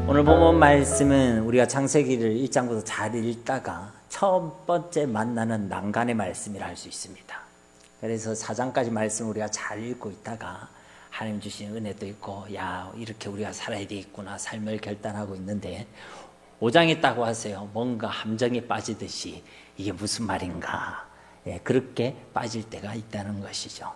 오늘 본문 말씀은 우리가 창세기를 1장부터 잘 읽다가 첫 번째 만나는 난간의 말씀이라 할 수 있습니다. 그래서 4장까지 말씀을 우리가 잘 읽고 있다가 하나님 주신 은혜도 있고, 야, 이렇게 우리가 살아야 되겠구나 삶을 결단하고 있는데 5장에 딱 와서요, 뭔가 함정에 빠지듯이 이게 무슨 말인가, 그렇게 빠질 때가 있다는 것이죠.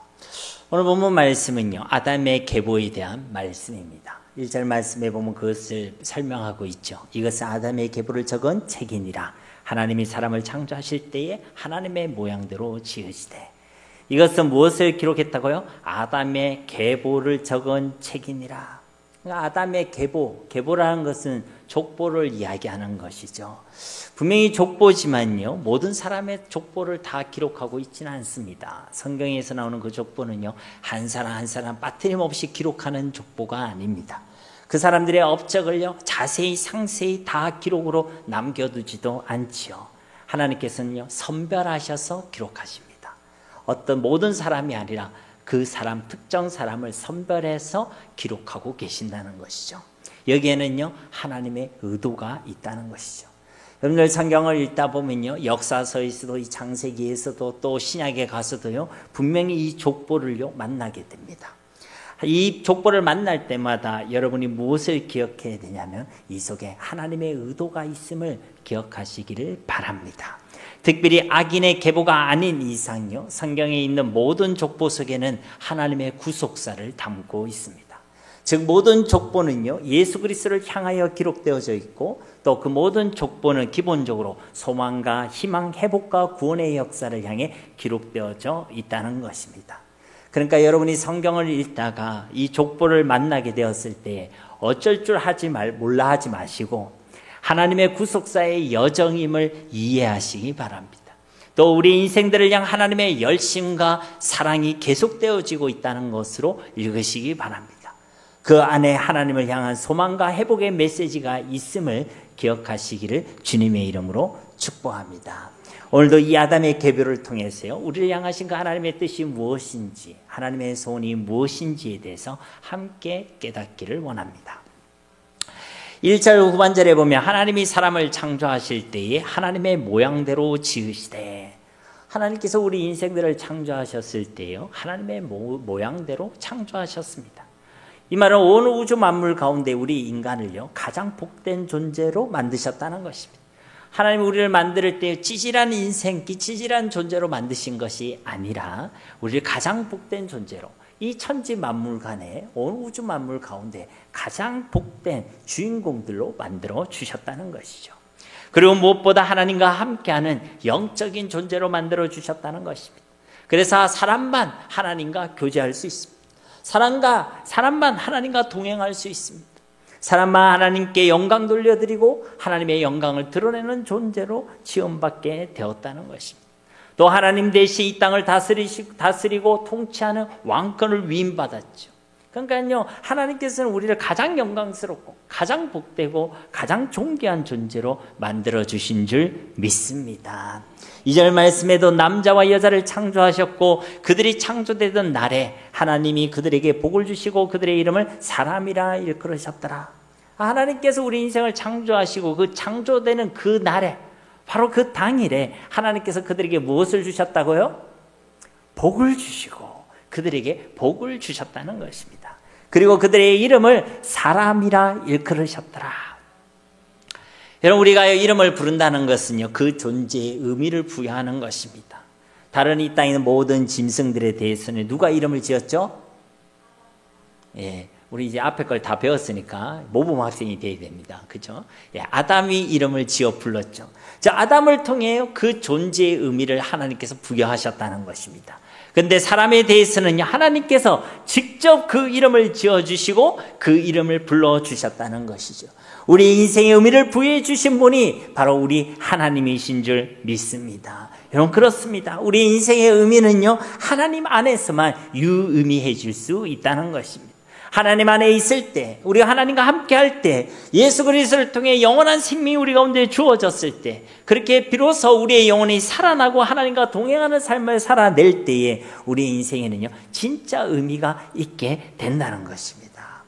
오늘 본문 말씀은요, 아담의 계보에 대한 말씀입니다. 1절 말씀에 보면 그것을 설명하고 있죠. 이것은 아담의 계보를 적은 책이니라. 하나님이 사람을 창조하실 때에 하나님의 모양대로 지으시되. 이것은 무엇을 기록했다고요? 아담의 계보를 적은 책이니라. 그러니까 아담의 계보라는 것은 족보를 이야기하는 것이죠. 분명히 족보지만요, 모든 사람의 족보를 다 기록하고 있지는 않습니다. 성경에서 나오는 그 족보는요, 한 사람 한 사람 빠트림없이 기록하는 족보가 아닙니다. 그 사람들의 업적을요, 자세히 상세히 다 기록으로 남겨두지도 않지요. 하나님께서는요, 선별하셔서 기록하십니다. 어떤 모든 사람이 아니라 그 사람, 특정 사람을 선별해서 기록하고 계신다는 것이죠. 여기에는요, 하나님의 의도가 있다는 것이죠. 여러분들 성경을 읽다 보면요, 역사서에서도 이 창세기에서도 또 신약에 가서도요, 분명히 이 족보를요, 만나게 됩니다. 이 족보를 만날 때마다 여러분이 무엇을 기억해야 되냐면 이 속에 하나님의 의도가 있음을 기억하시기를 바랍니다. 특별히 악인의 계보가 아닌 이상요, 성경에 있는 모든 족보 속에는 하나님의 구속사를 담고 있습니다. 즉 모든 족보는요, 예수 그리스도를 향하여 기록되어져 있고, 또 그 모든 족보는 기본적으로 소망과 희망, 회복과 구원의 역사를 향해 기록되어져 있다는 것입니다. 그러니까 여러분이 성경을 읽다가 이 족보를 만나게 되었을 때 어쩔 줄 몰라 하지 마시고 하나님의 구속사의 여정임을 이해하시기 바랍니다. 또 우리 인생들을 향한 하나님의 열심과 사랑이 계속되어지고 있다는 것으로 읽으시기 바랍니다. 그 안에 하나님을 향한 소망과 회복의 메시지가 있음을 기억하시기를 주님의 이름으로 축복합니다. 오늘도 이 아담의 계보를 통해서요, 우리를 향하신 그 하나님의 뜻이 무엇인지, 하나님의 소원이 무엇인지에 대해서 함께 깨닫기를 원합니다. 1절 후반절에 보면 하나님이 사람을 창조하실 때에 하나님의 모양대로 지으시되, 하나님께서 우리 인생들을 창조하셨을 때요, 하나님의 모양대로 창조하셨습니다. 이 말은 온 우주 만물 가운데 우리 인간을요, 가장 복된 존재로 만드셨다는 것입니다. 하나님이 우리를 만들 때 찌질한 인생, 찌질한 존재로 만드신 것이 아니라 우리를 가장 복된 존재로, 이 천지 만물 간에 온 우주 만물 가운데 가장 복된 주인공들로 만들어 주셨다는 것이죠. 그리고 무엇보다 하나님과 함께하는 영적인 존재로 만들어 주셨다는 것입니다. 그래서 사람만 하나님과 교제할 수 있습니다. 사람만 하나님과 동행할 수 있습니다. 사람만 하나님께 영광 돌려드리고 하나님의 영광을 드러내는 존재로 지원받게 되었다는 것입니다. 또 하나님 대신 이 땅을 다스리고 통치하는 왕권을 위임받았죠. 그러니까요, 하나님께서는 우리를 가장 영광스럽고 가장 복되고 가장 존귀한 존재로 만들어주신 줄 믿습니다. 2절 말씀에도 남자와 여자를 창조하셨고 그들이 창조되던 날에 하나님이 그들에게 복을 주시고 그들의 이름을 사람이라 일컬으셨더라. 하나님께서 우리 인생을 창조하시고 그 창조되는 그 날에, 바로 그 당일에 하나님께서 그들에게 무엇을 주셨다고요? 복을 주시고 그들에게 복을 주셨다는 것입니다. 그리고 그들의 이름을 사람이라 일컬으셨더라. 여러분, 우리가 이름을 부른다는 것은요, 그 존재의 의미를 부여하는 것입니다. 다른 이 땅에 있는 모든 짐승들에 대해서는 누가 이름을 지었죠? 우리 이제 앞에 걸 다 배웠으니까 모범 학생이 돼야 됩니다. 그죠? 아담이 이름을 지어 불렀죠. 자, 아담을 통해 그 존재의 의미를 하나님께서 부여하셨다는 것입니다. 근데 사람에 대해서는요, 하나님께서 직접 그 이름을 지어주시고 그 이름을 불러주셨다는 것이죠. 우리 인생의 의미를 부여해 주신 분이 바로 우리 하나님이신 줄 믿습니다. 여러분, 그렇습니다. 우리 인생의 의미는요, 하나님 안에서만 유의미해질 수 있다는 것입니다. 하나님 안에 있을 때, 우리가 하나님과 함께 할 때, 예수 그리스도를 통해 영원한 생명이 우리 가운데 주어졌을 때, 그렇게 비로소 우리의 영혼이 살아나고 하나님과 동행하는 삶을 살아낼 때에 우리 인생에는요, 진짜 의미가 있게 된다는 것입니다.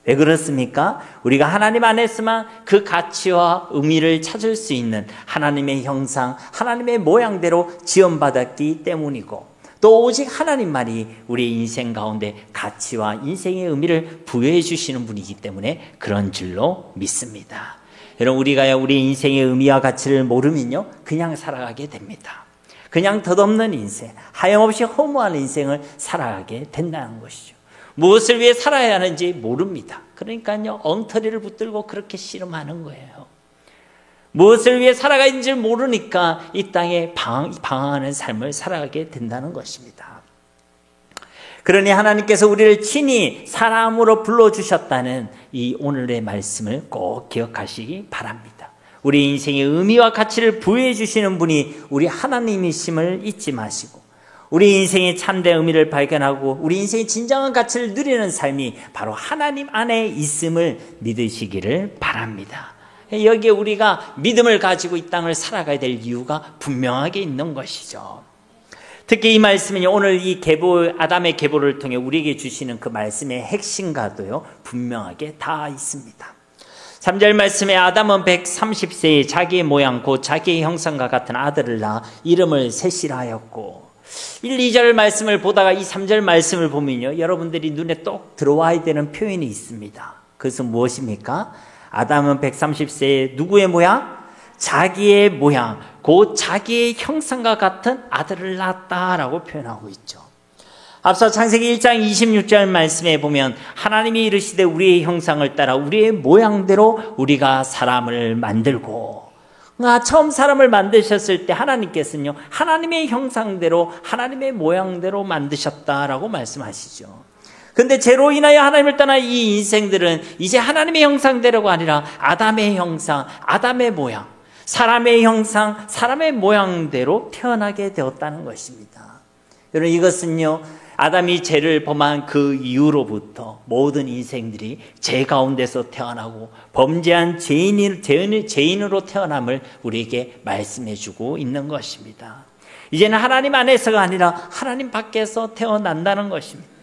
왜 그렇습니까? 우리가 하나님 안에서만 그 가치와 의미를 찾을 수 있는 하나님의 형상, 하나님의 모양대로 지원받았기 때문이고, 또 오직 하나님만이 우리의 인생 가운데 가치와 인생의 의미를 부여해 주시는 분이기 때문에 그런 줄로 믿습니다. 여러분, 우리가 우리 인생의 의미와 가치를 모르면요, 그냥 살아가게 됩니다. 그냥 덧없는 인생, 하염없이 허무한 인생을 살아가게 된다는 것이죠. 무엇을 위해 살아야 하는지 모릅니다. 그러니까요, 엉터리를 붙들고 그렇게 씨름하는 거예요. 무엇을 위해 살아가야 하는지 모르니까 이 땅에 방황하는 삶을 살아가게 된다는 것입니다. 그러니 하나님께서 우리를 친히 사람으로 불러주셨다는 이 오늘의 말씀을 꼭 기억하시기 바랍니다. 우리 인생의 의미와 가치를 부여해 주시는 분이 우리 하나님이심을 잊지 마시고, 우리 인생의 참된 의미를 발견하고 우리 인생의 진정한 가치를 누리는 삶이 바로 하나님 안에 있음을 믿으시기를 바랍니다. 여기에 우리가 믿음을 가지고 이 땅을 살아가야 될 이유가 분명하게 있는 것이죠. 특히 이 말씀은 오늘 이 아담의 계보를 통해 우리에게 주시는 그 말씀의 핵심과도요, 분명하게 다 있습니다. 3절 말씀에 아담은 130세에 자기의 모양 곧 자기의 형상과 같은 아들을 낳아 이름을 셋이라 하였고, 1, 2절 말씀을 보다가 이 3절 말씀을 보면요, 여러분들이 눈에 똑 들어와야 되는 표현이 있습니다. 그것은 무엇입니까? 아담은 130세에 누구의 모양? 자기의 모양, 곧 자기의 형상과 같은 아들을 낳았다라고 표현하고 있죠. 앞서 창세기 1장 26절 말씀에 보면 하나님이 이르시되 우리의 형상을 따라 우리의 모양대로 우리가 사람을 만들고, 처음 사람을 만드셨을 때 하나님께서는요, 하나님의 형상대로 하나님의 모양대로 만드셨다라고 말씀하시죠. 근데 죄로 인하여 하나님을 떠난 이 인생들은 이제 하나님의 형상대로가 아니라 아담의 형상, 아담의 모양, 사람의 형상, 사람의 모양대로 태어나게 되었다는 것입니다. 여러분, 이것은요, 아담이 죄를 범한 그 이후로부터 모든 인생들이 죄 가운데서 태어나고 범죄한 죄인으로 태어남을 우리에게 말씀해 주고 있는 것입니다. 이제는 하나님 안에서가 아니라 하나님 밖에서 태어난다는 것입니다.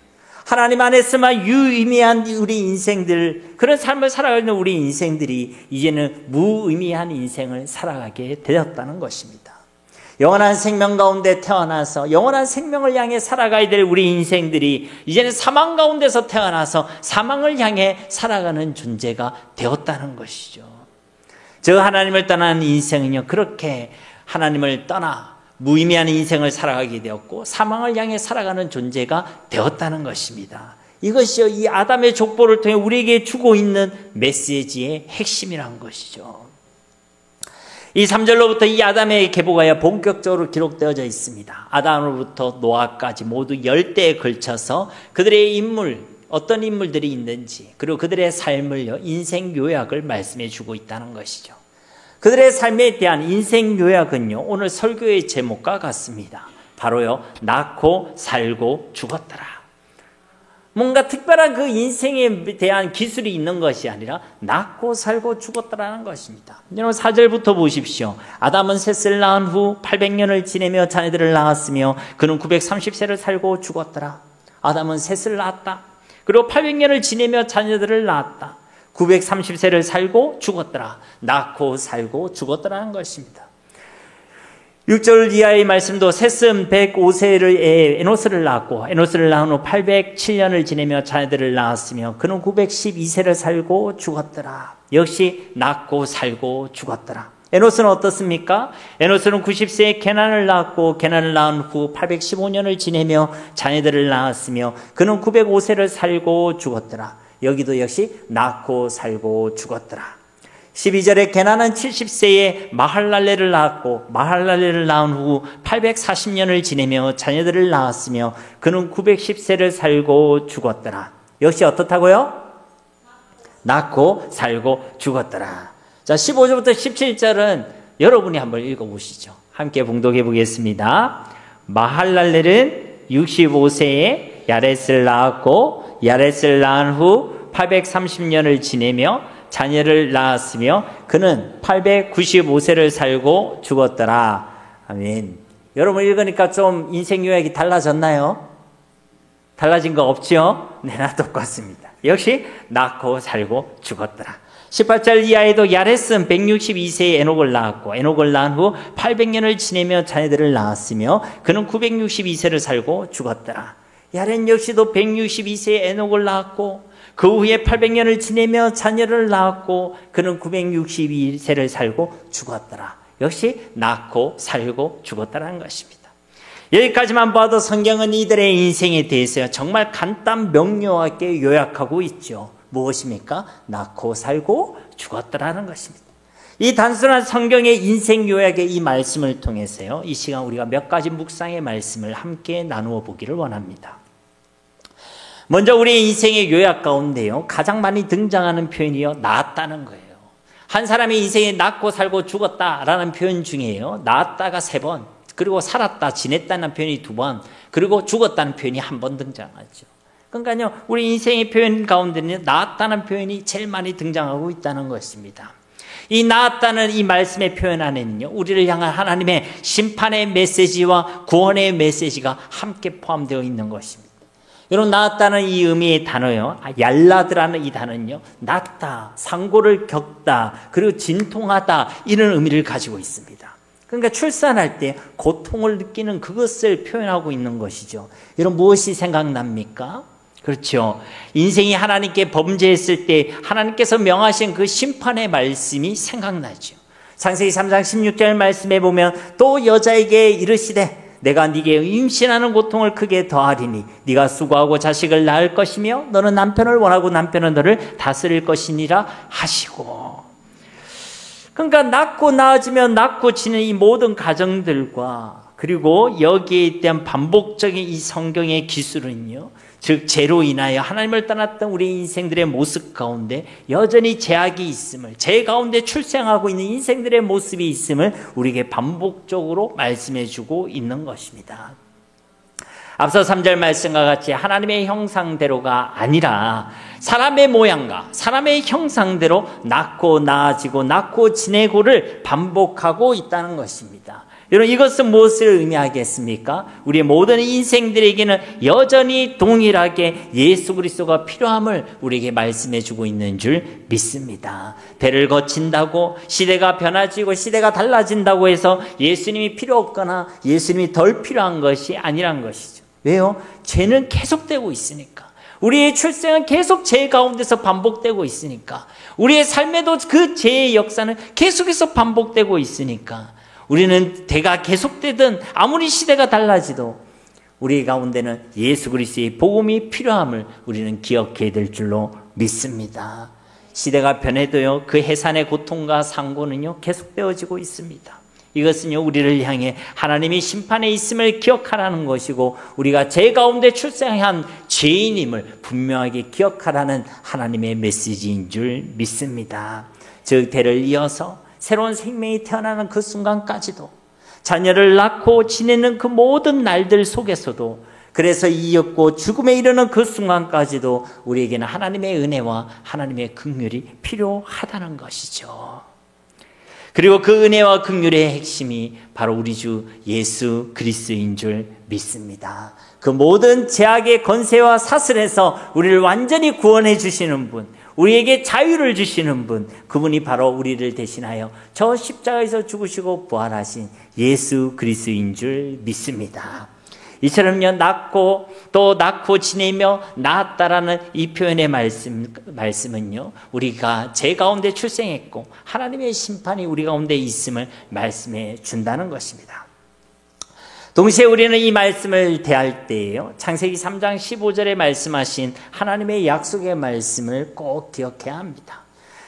하나님 안에서만 유의미한 우리 인생들, 그런 삶을 살아가는 우리 인생들이 이제는 무의미한 인생을 살아가게 되었다는 것입니다. 영원한 생명 가운데 태어나서 영원한 생명을 향해 살아가야 될 우리 인생들이 이제는 사망 가운데서 태어나서 사망을 향해 살아가는 존재가 되었다는 것이죠. 저 하나님을 떠난 인생은요, 그렇게 하나님을 떠나 무의미한 인생을 살아가게 되었고 사망을 향해 살아가는 존재가 되었다는 것입니다. 이것이요, 이 아담의 족보를 통해 우리에게 주고 있는 메시지의 핵심이란 것이죠. 이 3절로부터 이 아담의 계보가 본격적으로 기록되어져 있습니다. 아담으로부터 노아까지 모두 10대에 걸쳐서 그들의 인물, 어떤 인물들이 있는지, 그리고 그들의 삶을 인생 요약을 말씀해 주고 있다는 것이죠. 그들의 삶에 대한 인생 요약은요, 오늘 설교의 제목과 같습니다. 바로요, 낳고 살고 죽었더라. 뭔가 특별한 그 인생에 대한 기술이 있는 것이 아니라 낳고 살고 죽었더라는 것입니다. 여러분, 4절부터 보십시오. 아담은 셋을 낳은 후 800년을 지내며 자녀들을 낳았으며 그는 930세를 살고 죽었더라. 아담은 셋을 낳았다. 그리고 800년을 지내며 자녀들을 낳았다. 930세를 살고 죽었더라. 낳고 살고 죽었더라는 것입니다. 6절 이하의 말씀도 셋은 105세를 에노스를 낳았고 에노스를 낳은 후 807년을 지내며 자녀들을 낳았으며 그는 912세를 살고 죽었더라. 역시 낳고 살고 죽었더라. 에노스는 어떻습니까? 에노스는 90세에 게난을 낳았고 게난을 낳은 후 815년을 지내며 자녀들을 낳았으며 그는 905세를 살고 죽었더라. 여기도 역시 낳고 살고 죽었더라. 12절에 게난은 70세에 마할랄레를 낳았고 마할랄레를 낳은 후 840년을 지내며 자녀들을 낳았으며 그는 910세를 살고 죽었더라. 역시 어떻다고요? 낳고 살고 죽었더라. 자, 15절부터 17절은 여러분이 한번 읽어보시죠. 함께 봉독해 보겠습니다. 마할랄렐은 65세에 야렛을 낳았고 야렛을 낳은 후 830년을 지내며 자녀를 낳았으며 그는 895세를 살고 죽었더라. 아멘. 여러분 읽으니까 좀 인생 요약이 달라졌나요? 달라진 거 없죠? 네, 나 똑같습니다. 역시 낳고 살고 죽었더라. 18절 이하에도 야렛은 162세에 에녹을 낳았고 에녹을 낳은 후 800년을 지내며 자녀들을 낳았으며 그는 962세를 살고 죽었더라. 야렛 역시도 162세에 에녹을 낳았고 그 후에 800년을 지내며 자녀를 낳았고 그는 962세를 살고 죽었더라. 역시 낳고 살고 죽었다는 것입니다. 여기까지만 봐도 성경은 이들의 인생에 대해서 정말 간단 명료하게 요약하고 있죠. 무엇입니까? 낳고 살고 죽었더라는 것입니다. 이 단순한 성경의 인생 요약의 이 말씀을 통해서요, 이 시간 우리가 몇 가지 묵상의 말씀을 함께 나누어 보기를 원합니다. 먼저 우리의 인생의 요약 가운데요, 가장 많이 등장하는 표현이요, 낳았다는 거예요. 한 사람의 인생에 낳고 살고 죽었다라는 표현 중에요, 낳았다가 3번, 그리고 살았다, 지냈다는 표현이 2번, 그리고 죽었다는 표현이 1번 등장하죠. 그러니까요, 우리 인생의 표현 가운데는 낳았다는 표현이 제일 많이 등장하고 있다는 것입니다. 이 낳았다는 이 말씀의 표현 안에는요, 우리를 향한 하나님의 심판의 메시지와 구원의 메시지가 함께 포함되어 있는 것입니다. 여러분, 낳았다는 이 의미의 단어요, 얄라드라는 이 단어는요, 낳다, 상고를 겪다, 그리고 진통하다, 이런 의미를 가지고 있습니다. 그러니까 출산할 때 고통을 느끼는 그것을 표현하고 있는 것이죠. 여러분, 무엇이 생각납니까? 그렇죠. 인생이 하나님께 범죄했을 때 하나님께서 명하신 그 심판의 말씀이 생각나죠. 창세기 3장 16절 말씀에 보면 또 여자에게 이르시되 내가 네게 임신하는 고통을 크게 더하리니 네가 수고하고 자식을 낳을 것이며 너는 남편을 원하고 남편은 너를 다스릴 것이니라 하시고. 그러니까 낳고 낳아지면 낳고 지는 이 모든 가정들과 그리고 여기에 대한 반복적인 이 성경의 기술은요, 즉 죄로 인하여 하나님을 떠났던 우리 인생들의 모습 가운데 여전히 죄악이 있음을, 죄 가운데 출생하고 있는 인생들의 모습이 있음을 우리에게 반복적으로 말씀해 주고 있는 것입니다. 앞서 3절 말씀과 같이 하나님의 형상대로가 아니라 사람의 모양과 사람의 형상대로 낳고 낳아지고 낳고 지내고를 반복하고 있다는 것입니다. 여러분, 이것은 무엇을 의미하겠습니까? 우리의 모든 인생들에게는 여전히 동일하게 예수 그리스도가 필요함을 우리에게 말씀해 주고 있는 줄 믿습니다. 배를 거친다고 시대가 변화지고 시대가 달라진다고 해서 예수님이 필요 없거나 예수님이 덜 필요한 것이 아니란 것이죠. 왜요? 죄는 계속되고 있으니까. 우리의 출생은 계속 죄 가운데서 반복되고 있으니까. 우리의 삶에도 그 죄의 역사는 계속해서 반복되고 있으니까. 우리는 대가 계속되든 아무리 시대가 달라지도 우리 가운데는 예수 그리스도의 복음이 필요함을 우리는 기억해야 될 줄로 믿습니다. 시대가 변해도요, 그 해산의 고통과 상고는요 계속되어지고 있습니다. 이것은요, 우리를 향해 하나님이 심판에 있음을 기억하라는 것이고 우리가 죄 가운데 출생한 죄인임을 분명하게 기억하라는 하나님의 메시지인 줄 믿습니다. 즉 대를 이어서 새로운 생명이 태어나는 그 순간까지도, 자녀를 낳고 지내는 그 모든 날들 속에서도, 그래서 이었고 죽음에 이르는 그 순간까지도 우리에게는 하나님의 은혜와 하나님의 긍휼이 필요하다는 것이죠. 그리고 그 은혜와 긍휼의 핵심이 바로 우리 주 예수 그리스도인 줄 믿습니다. 그 모든 죄악의 권세와 사슬에서 우리를 완전히 구원해 주시는 분, 우리에게 자유를 주시는 분, 그분이 바로 우리를 대신하여 저 십자가에서 죽으시고 부활하신 예수 그리스도인 줄 믿습니다. 이처럼요, 낳고 또 낳고 지내며 낳았다라는 이 표현의 말씀은요, 우리가 죄 가운데 출생했고 하나님의 심판이 우리 가운데 있음을 말씀해 준다는 것입니다. 동시에 우리는 이 말씀을 대할 때에요, 창세기 3장 15절에 말씀하신 하나님의 약속의 말씀을 꼭 기억해야 합니다.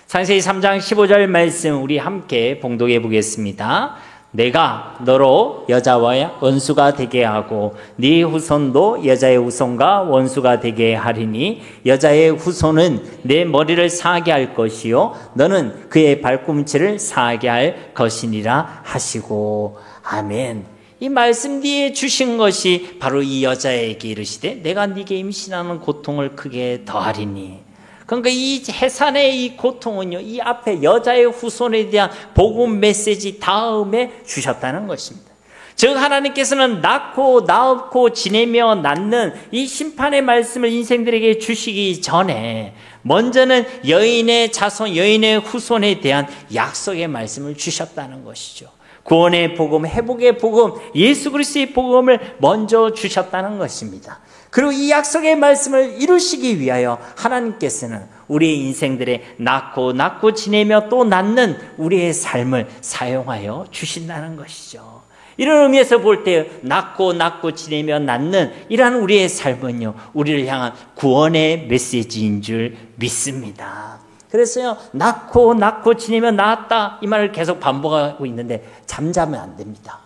창세기 3장 15절 말씀 우리 함께 봉독해 보겠습니다. 내가 너로 여자와 원수가 되게 하고 네 후손도 여자의 후손과 원수가 되게 하리니 여자의 후손은 내 머리를 상하게 할 것이요 너는 그의 발꿈치를 상하게 할 것이니라 하시고. 아멘. 이 말씀 뒤에 주신 것이 바로 이 여자에게 이르시되 내가 네게 임신하는 고통을 크게 더하리니. 그러니까 이 해산의 이 고통은요, 이 앞에 여자의 후손에 대한 복음 메시지 다음에 주셨다는 것입니다. 즉 하나님께서는 낳고 지내며 낳는 이 심판의 말씀을 인생들에게 주시기 전에 먼저는 여인의 자손, 여인의 후손에 대한 약속의 말씀을 주셨다는 것이죠. 구원의 복음, 회복의 복음, 예수 그리스도의 복음을 먼저 주셨다는 것입니다. 그리고 이 약속의 말씀을 이루시기 위하여 하나님께서는 우리의 인생들에 낳고 지내며 또 낳는 우리의 삶을 사용하여 주신다는 것이죠. 이런 의미에서 볼 때 낳고 지내며 낳는 이러한 우리의 삶은요, 우리를 향한 구원의 메시지인 줄 믿습니다. 그래서요, 낳고 지내며 낳았다 이 말을 계속 반복하고 있는데 잠자면 안 됩니다.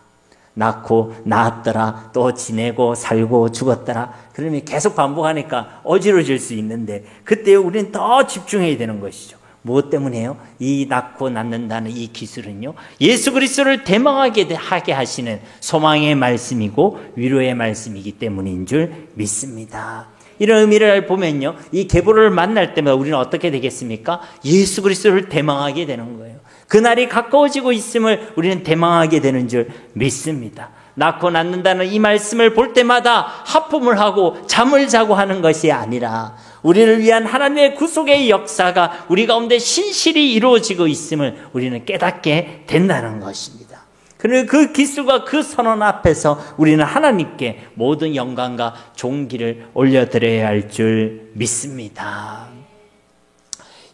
낳고 낳았더라, 또 지내고 살고 죽었더라, 그러면 계속 반복하니까 어지러질 수 있는데 그때 우리는 더 집중해야 되는 것이죠. 무엇 때문에요? 이 낳고 낳는다는 이 기술은요, 예수 그리스도를 대망하게 하게 하시는 소망의 말씀이고 위로의 말씀이기 때문인 줄 믿습니다. 이런 의미를 보면요, 이 계보를 만날 때마다 우리는 어떻게 되겠습니까? 예수 그리스도를 대망하게 되는 거예요. 그날이 가까워지고 있음을 우리는 대망하게 되는 줄 믿습니다. 낳고 낳는다는 이 말씀을 볼 때마다 하품을 하고 잠을 자고 하는 것이 아니라 우리를 위한 하나님의 구속의 역사가 우리 가운데 신실히 이루어지고 있음을 우리는 깨닫게 된다는 것입니다. 그리고 그 기술과 그 선언 앞에서 우리는 하나님께 모든 영광과 존귀를 올려드려야 할 줄 믿습니다.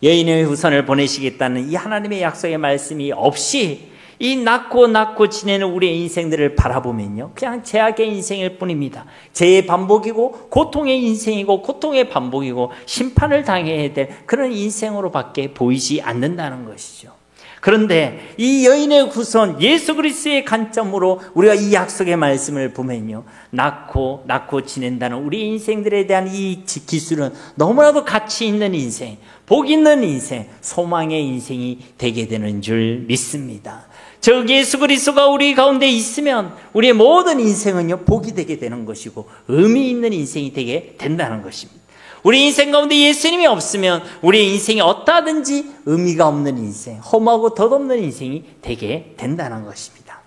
여인의 후손을 보내시겠다는 이 하나님의 약속의 말씀이 없이 이 낳고 지내는 우리의 인생들을 바라보면요, 그냥 죄악의 인생일 뿐입니다. 죄의 반복이고 고통의 인생이고 고통의 반복이고 심판을 당해야 될 그런 인생으로밖에 보이지 않는다는 것이죠. 그런데 이 여인의 후손 예수 그리스도의 관점으로 우리가 이 약속의 말씀을 보면요, 낳고 지낸다는 우리 인생들에 대한 이 기술은 너무나도 가치 있는 인생, 복 있는 인생, 소망의 인생이 되게 되는 줄 믿습니다. 즉 예수 그리스도가 우리 가운데 있으면 우리의 모든 인생은요, 복이 되게 되는 것이고 의미 있는 인생이 되게 된다는 것입니다. 우리 인생 가운데 예수님이 없으면 우리의 인생이 어떠하든지 의미가 없는 인생, 험하고 덧없는 인생이 되게 된다는 것입니다.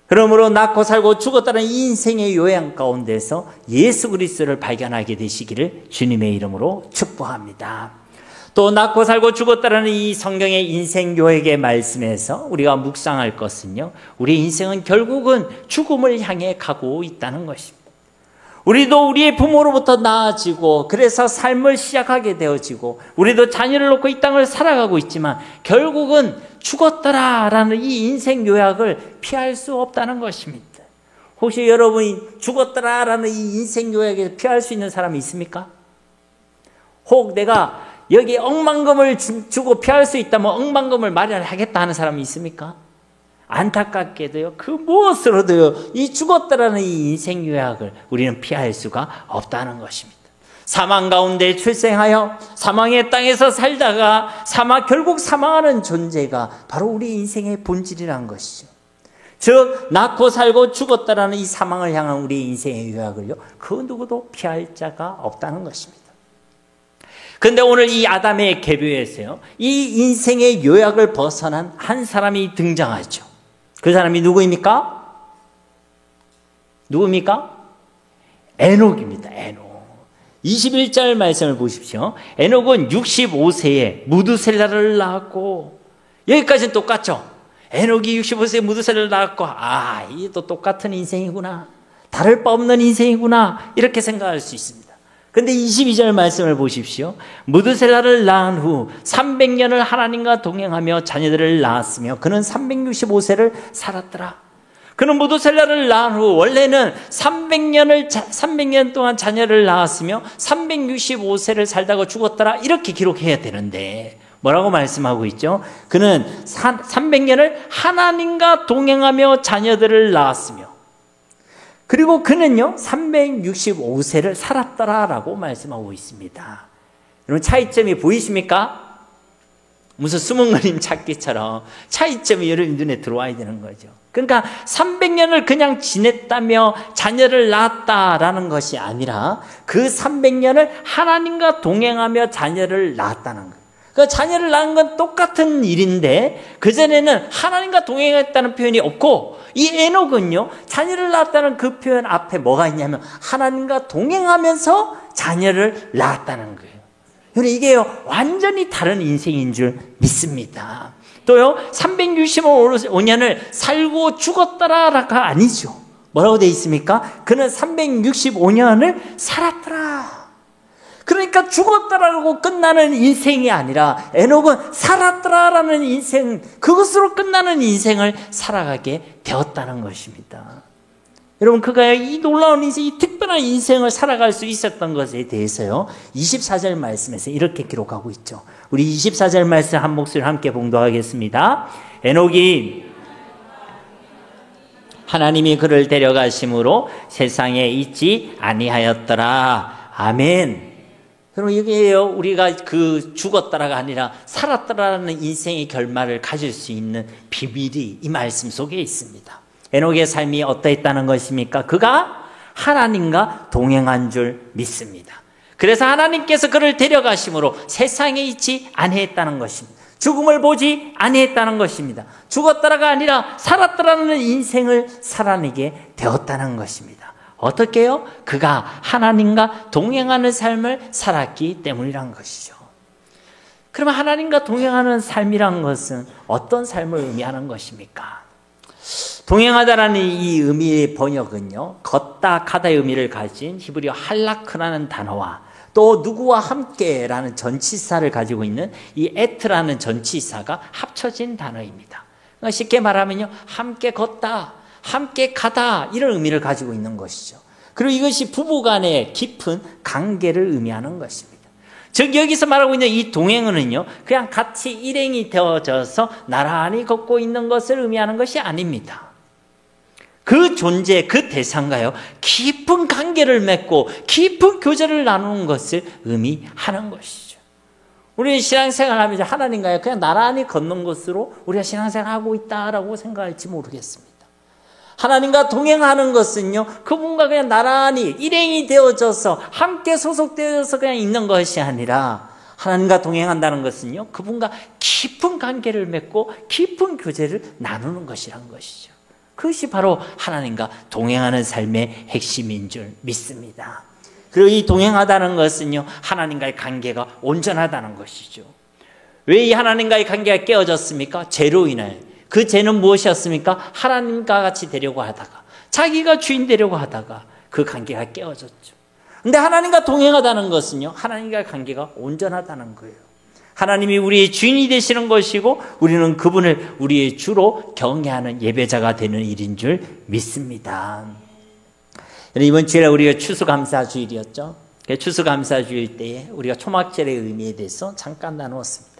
그러므로 낳고 살고 죽었다는 이 인생의 요양 가운데서 예수 그리스도를 발견하게 되시기를 주님의 이름으로 축복합니다. 또 낳고 살고 죽었다는 이 성경의 인생 요약의 말씀에서 우리가 묵상할 것은요, 우리 인생은 결국은 죽음을 향해 가고 있다는 것입니다. 우리도 우리의 부모로부터 나아지고 그래서 삶을 시작하게 되어지고 우리도 자녀를 놓고 이 땅을 살아가고 있지만 결국은 죽었더라라는 이 인생 요약을 피할 수 없다는 것입니다. 혹시 여러분이 죽었더라라는 이 인생 요약을 피할 수 있는 사람이 있습니까? 혹 내가 여기 억만금을 주고 피할 수 있다면 억만금을 마련하겠다 하는 사람이 있습니까? 안타깝게도요, 그 무엇으로도요, 이 죽었다라는 이 인생 요약을 우리는 피할 수가 없다는 것입니다. 사망 가운데 출생하여 사망의 땅에서 살다가 결국 사망하는 존재가 바로 우리 인생의 본질이란 것이죠. 즉 낳고 살고 죽었다라는 이 사망을 향한 우리 인생의 요약을요, 그 누구도 피할 자가 없다는 것입니다. 그런데 오늘 이 아담의 계보에서요, 이 인생의 요약을 벗어난 한 사람이 등장하죠. 그 사람이 누구입니까? 에녹입니다. 에녹. 21절 말씀을 보십시오. 에녹은 65세에 무두셀라를 낳았고, 여기까지는 똑같죠. 에녹이 65세에 무두셀라를 낳았고, 이게 또 똑같은 인생이구나, 다를 바 없는 인생이구나, 이렇게 생각할 수 있습니다. 근데 22절 말씀을 보십시오. 무두셀라를 낳은 후 300년을 하나님과 동행하며 자녀들을 낳았으며 그는 365세를 살았더라. 그는 무두셀라를 낳은 후 원래는 300년 동안 자녀를 낳았으며 365세를 살다가 죽었더라, 이렇게 기록해야 되는데 뭐라고 말씀하고 있죠? 그는 300년을 하나님과 동행하며 자녀들을 낳았으며 그리고 그는요 365세를 살았더라라고 말씀하고 있습니다. 여러분 차이점이 보이십니까? 무슨 숨은 그림 찾기처럼 차이점이 여러분 눈에 들어와야 되는 거죠. 그러니까 300년을 그냥 지냈다며 자녀를 낳았다라는 것이 아니라 그 300년을 하나님과 동행하며 자녀를 낳았다는 거예요. 그 자녀를 낳은 건 똑같은 일인데 그전에는 하나님과 동행했다는 표현이 없고, 이 에녹은요 자녀를 낳았다는 그 표현 앞에 뭐가 있냐면 하나님과 동행하면서 자녀를 낳았다는 거예요. 이게요 완전히 다른 인생인 줄 믿습니다. 또요 365년을 살고 죽었더라가 아니죠. 뭐라고 되어 있습니까? 그는 365년을 살았더라. 그러니까 죽었더라고 끝나는 인생이 아니라 에녹은 살았더라라는 인생, 그것으로 끝나는 인생을 살아가게 되었다는 것입니다. 여러분, 그가 이 놀라운 인생, 이 특별한 인생을 살아갈 수 있었던 것에 대해서요 24절 말씀에서 이렇게 기록하고 있죠. 우리 24절 말씀 한 목소리로 함께 봉독하겠습니다. 에녹이 하나님이 그를 데려가심으로 세상에 있지 아니하였더라. 아멘. 그럼 여기에요 우리가 그 죽었더라가 아니라 살았더라는 인생의 결말을 가질 수 있는 비밀이 이 말씀 속에 있습니다. 에녹의 삶이 어떠했다는 것입니까? 그가 하나님과 동행한 줄 믿습니다. 그래서 하나님께서 그를 데려가심으로 세상에 있지 아니했다는 것입니다. 죽음을 보지 아니했다는 것입니다. 죽었더라가 아니라 살았더라는 인생을 살아내게 되었다는 것입니다. 어떻게요? 그가 하나님과 동행하는 삶을 살았기 때문이란 것이죠. 그러면 하나님과 동행하는 삶이란 것은 어떤 삶을 의미하는 것입니까? 동행하다라는 이 의미의 번역은요 걷다 가다의 의미를 가진 히브리어 할라크라는 단어와 또 누구와 함께라는 전치사를 가지고 있는 이 에트라는 전치사가 합쳐진 단어입니다. 그러니까 쉽게 말하면요 함께 걷다, 함께 가다, 이런 의미를 가지고 있는 것이죠. 그리고 이것이 부부간의 깊은 관계를 의미하는 것입니다. 즉 여기서 말하고 있는 이 동행은요 그냥 같이 일행이 되어져서 나란히 걷고 있는 것을 의미하는 것이 아닙니다. 그 존재, 그 대상과요 깊은 관계를 맺고 깊은 교제를 나누는 것을 의미하는 것이죠. 우리는 신앙생활 하면서 하나님과요 그냥 나란히 걷는 것으로 우리가 신앙생활 하고 있다라고 생각할지 모르겠습니다. 하나님과 동행하는 것은요 그분과 그냥 나란히 일행이 되어져서 함께 소속되어서 그냥 있는 것이 아니라, 하나님과 동행한다는 것은요 그분과 깊은 관계를 맺고 깊은 교제를 나누는 것이란 것이죠. 그것이 바로 하나님과 동행하는 삶의 핵심인 줄 믿습니다. 그리고 이 동행하다는 것은요 하나님과의 관계가 온전하다는 것이죠. 왜 이 하나님과의 관계가 깨어졌습니까? 죄로 인하여. 그 죄는 무엇이었습니까? 하나님과 같이 되려고 하다가, 자기가 주인 되려고 하다가 그 관계가 깨어졌죠. 근데 하나님과 동행하다는 것은요 하나님과의 관계가 온전하다는 거예요. 하나님이 우리의 주인이 되시는 것이고 우리는 그분을 우리의 주로 경외하는 예배자가 되는 일인 줄 믿습니다. 이번 주일에 우리가 추수감사주일이었죠. 추수감사주일 때에 우리가 초막절의 의미에 대해서 잠깐 나누었습니다.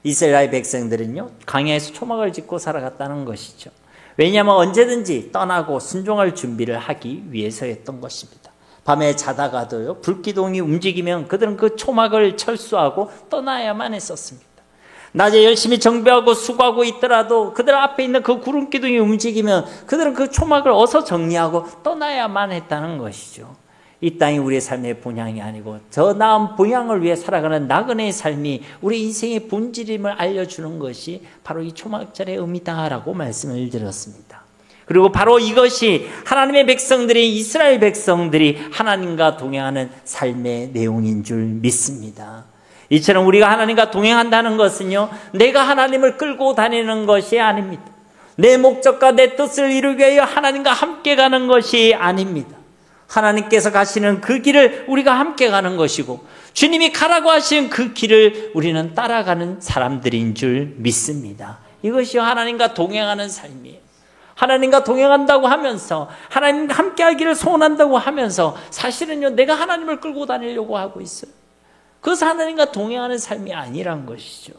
이스라엘 백성들은요 광야에서 초막을 짓고 살아갔다는 것이죠. 왜냐하면 언제든지 떠나고 순종할 준비를 하기 위해서였던 것입니다. 밤에 자다가도요 불기둥이 움직이면 그들은 그 초막을 철수하고 떠나야만 했었습니다. 낮에 열심히 정비하고 수고하고 있더라도 그들 앞에 있는 그 구름기둥이 움직이면 그들은 그 초막을 어서 정리하고 떠나야만 했다는 것이죠. 이 땅이 우리의 삶의 본향이 아니고 저 나은 본향을 위해 살아가는 나그네의 삶이 우리 인생의 본질임을 알려주는 것이 바로 이 초막절의 의미다라고 말씀을 드렸습니다. 그리고 바로 이것이 하나님의 백성들이, 이스라엘 백성들이 하나님과 동행하는 삶의 내용인 줄 믿습니다. 이처럼 우리가 하나님과 동행한다는 것은요 내가 하나님을 끌고 다니는 것이 아닙니다. 내 목적과 내 뜻을 이루기 위하여 하나님과 함께 가는 것이 아닙니다. 하나님께서 가시는 그 길을 우리가 함께 가는 것이고 주님이 가라고 하시는 그 길을 우리는 따라가는 사람들인 줄 믿습니다. 이것이 하나님과 동행하는 삶이에요. 하나님과 동행한다고 하면서 하나님과 함께 하기를 소원한다고 하면서 사실은요 내가 하나님을 끌고 다니려고 하고 있어요. 그것은 하나님과 동행하는 삶이 아니란 것이죠.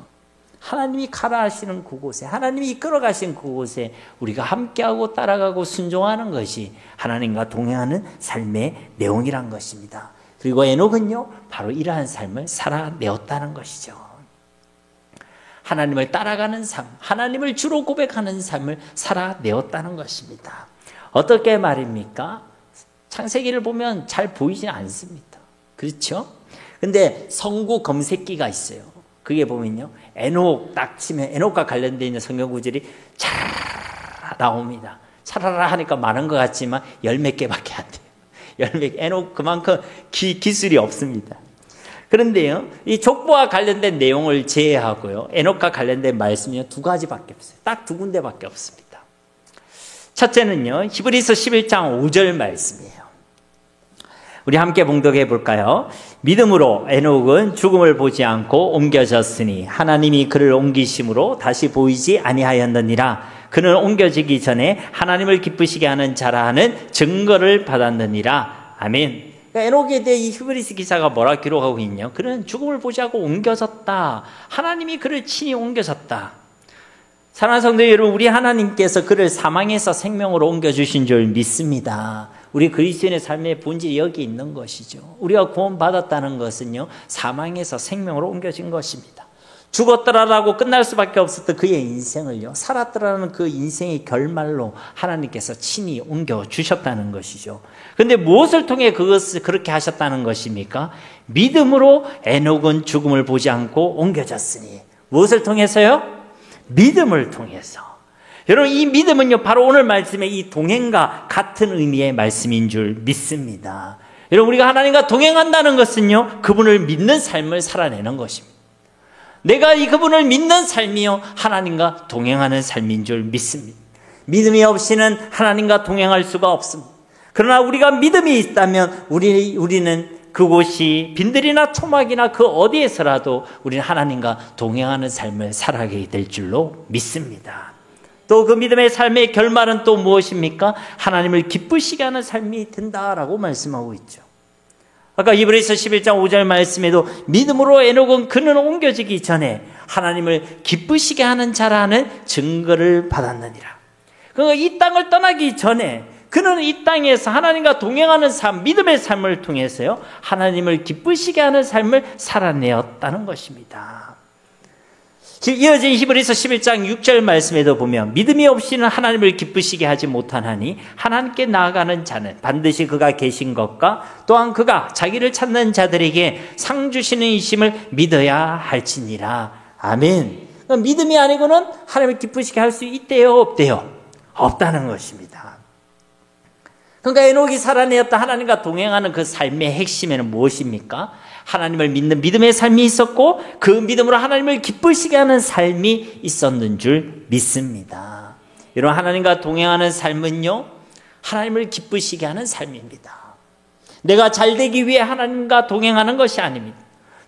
하나님이 가라 하시는 그곳에, 하나님이 이끌어 가신 그곳에 우리가 함께하고 따라가고 순종하는 것이 하나님과 동행하는 삶의 내용이란 것입니다. 그리고 에녹은요 바로 이러한 삶을 살아내었다는 것이죠. 하나님을 따라가는 삶, 하나님을 주로 고백하는 삶을 살아내었다는 것입니다. 어떻게 말입니까? 창세기를 보면 잘 보이지는 않습니다. 그렇죠? 근데 성구 검색기가 있어요. 그게 보면요, 에녹 딱 치면 에녹과 관련되어 있는 성경 구절이 잘 나옵니다. 차라라 하니까 많은 것 같지만 열 몇 개밖에 안 돼요. 열 몇 개. 에녹 그만큼 기술이 없습니다. 그런데요, 이 족보와 관련된 내용을 제외하고요, 에녹과 관련된 말씀이 두 가지밖에 없어요. 딱 두 군데밖에 없습니다. 첫째는요, 히브리서 11장 5절 말씀이에요. 우리 함께 봉독해 볼까요? 믿음으로 에녹은 죽음을 보지 않고 옮겨졌으니 하나님이 그를 옮기심으로 다시 보이지 아니하였느니라. 그는 옮겨지기 전에 하나님을 기쁘시게 하는 자라 하는 증거를 받았느니라. 아멘. 그러니까 에녹에 대해 이 히브리서 기사가 뭐라 기록하고 있냐? 그는 죽음을 보지 않고 옮겨졌다. 하나님이 그를 친히 옮겨졌다. 사랑하는 성도 여러분, 우리 하나님께서 그를 사망에서 생명으로 옮겨주신 줄 믿습니다. 우리 그리스도인의 삶의 본질이 여기 있는 것이죠. 우리가 구원받았다는 것은요, 사망에서 생명으로 옮겨진 것입니다. 죽었더라라고 끝날 수밖에 없었던 그의 인생을요, 살았더라는 그 인생의 결말로 하나님께서 친히 옮겨주셨다는 것이죠. 그런데 무엇을 통해 그것을 그렇게 하셨다는 것입니까? 믿음으로 에녹은 죽음을 보지 않고 옮겨졌으니. 무엇을 통해서요? 믿음을 통해서. 여러분, 이 믿음은요, 바로 오늘 말씀의 이 동행과 같은 의미의 말씀인 줄 믿습니다. 여러분, 우리가 하나님과 동행한다는 것은요, 그분을 믿는 삶을 살아내는 것입니다. 내가 이 그분을 믿는 삶이요, 하나님과 동행하는 삶인 줄 믿습니다. 믿음이 없이는 하나님과 동행할 수가 없습니다. 그러나 우리가 믿음이 있다면 우리는 그곳이 빈들이나 토막이나 그 어디에서라도 우리는 하나님과 동행하는 삶을 살아가게 될 줄로 믿습니다. 또 그 믿음의 삶의 결말은 또 무엇입니까? 하나님을 기쁘시게 하는 삶이 된다라고 말씀하고 있죠. 아까 히브리서 11장 5절 말씀에도 믿음으로 에녹은 그는 옮겨지기 전에 하나님을 기쁘시게 하는 자라는 증거를 받았느니라. 그러니까 이 땅을 떠나기 전에 그는 이 땅에서 하나님과 동행하는 삶, 믿음의 삶을 통해서요, 하나님을 기쁘시게 하는 삶을 살아내었다는 것입니다. 이어진 히브리서 11장 6절 말씀에도 보면 믿음이 없이는 하나님을 기쁘시게 하지 못하나니 하나님께 나아가는 자는 반드시 그가 계신 것과 또한 그가 자기를 찾는 자들에게 상 주시는 이심을 믿어야 할지니라. 아멘. 그러니까 믿음이 아니고는 하나님을 기쁘시게 할 수 있대요, 없대요? 없다는 것입니다. 그러니까 에녹이 살아내었다 하나님과 동행하는 그 삶의 핵심에는 무엇입니까? 하나님을 믿는 믿음의 삶이 있었고 그 믿음으로 하나님을 기쁘시게 하는 삶이 있었는 줄 믿습니다. 여러분, 하나님과 동행하는 삶은요, 하나님을 기쁘시게 하는 삶입니다. 내가 잘되기 위해 하나님과 동행하는 것이 아닙니다.